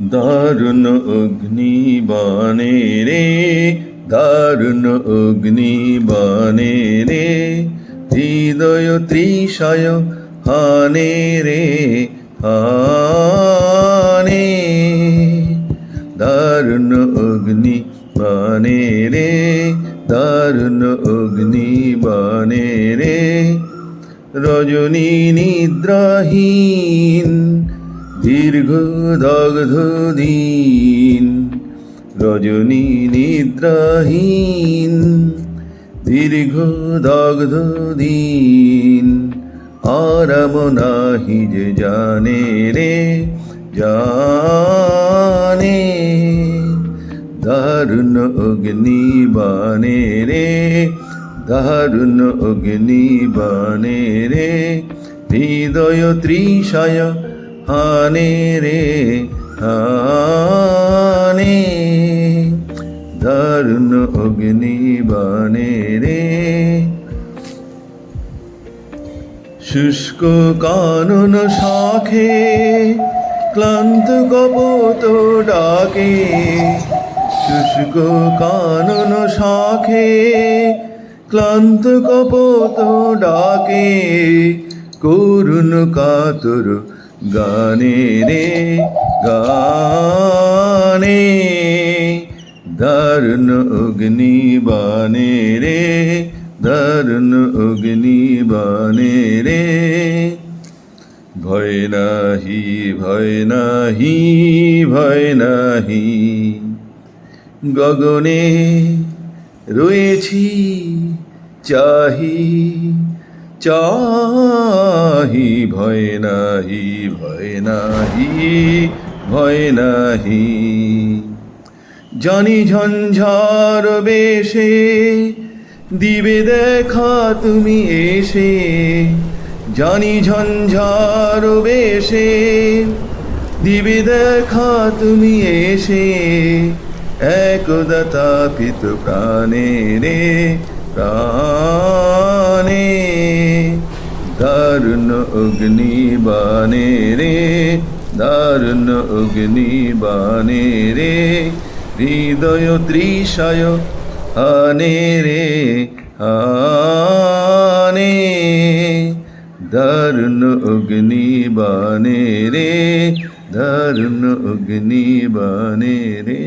দারুণ অগ্নিবাণে রে, দারুণ অগ্নিবাণে রে, হৃদয় তৃষায় হানে রে হানে। দারুণ অগ্নিবাণে রে, দারুণ অগ্নিবাণে রে, রজনী নিদ্রাহীন দীর্ঘ দগ্ধ দিন, রজনী নিদ্রাহীন দীর্ঘ দগ্ধ দিন। আরাম নাহি যে জানে রে জানে, দারুণ অগ্নিবাণে রে, দারুণ অগ্নিবাণে রে, হৃদয় তৃষায় হানে রে হানে। দারুণ অগ্নিবাণে রে, শুষ্ক কানন শাখে ক্লান্ত কপোত ডাকে, শুষ্ক কানন শাখে ক্লান্ত কপোত ডাকে, করুণ কাতর গানে রে গানে। দারুণ অগ্নিবাণে রে, দারুণ অগ্নিবাণে রে, ভয় নাহি ভয় নাহি ভয় নাহি, গগনে রয়েছি চাহি চাহি, ভয় নাহি ভয় নাহি ভয় নাহি। জানি ঝঞ্ঝার বেশে দিবে দেখা তুমি এসে, জানি ঝঞ্ঝার বেশে দিবে দেখা তুমি এসে, একদা তাপিত প্রাণে রে প্রাণে। দারুণ অগ্নিবাণে রে, দারুণ অগ্নিবাণে রে, হৃদয় তৃষায় হানে রে হানে। দারুণ অগ্নিবাণে রে, দারুণ অগ্নিবাণে রে।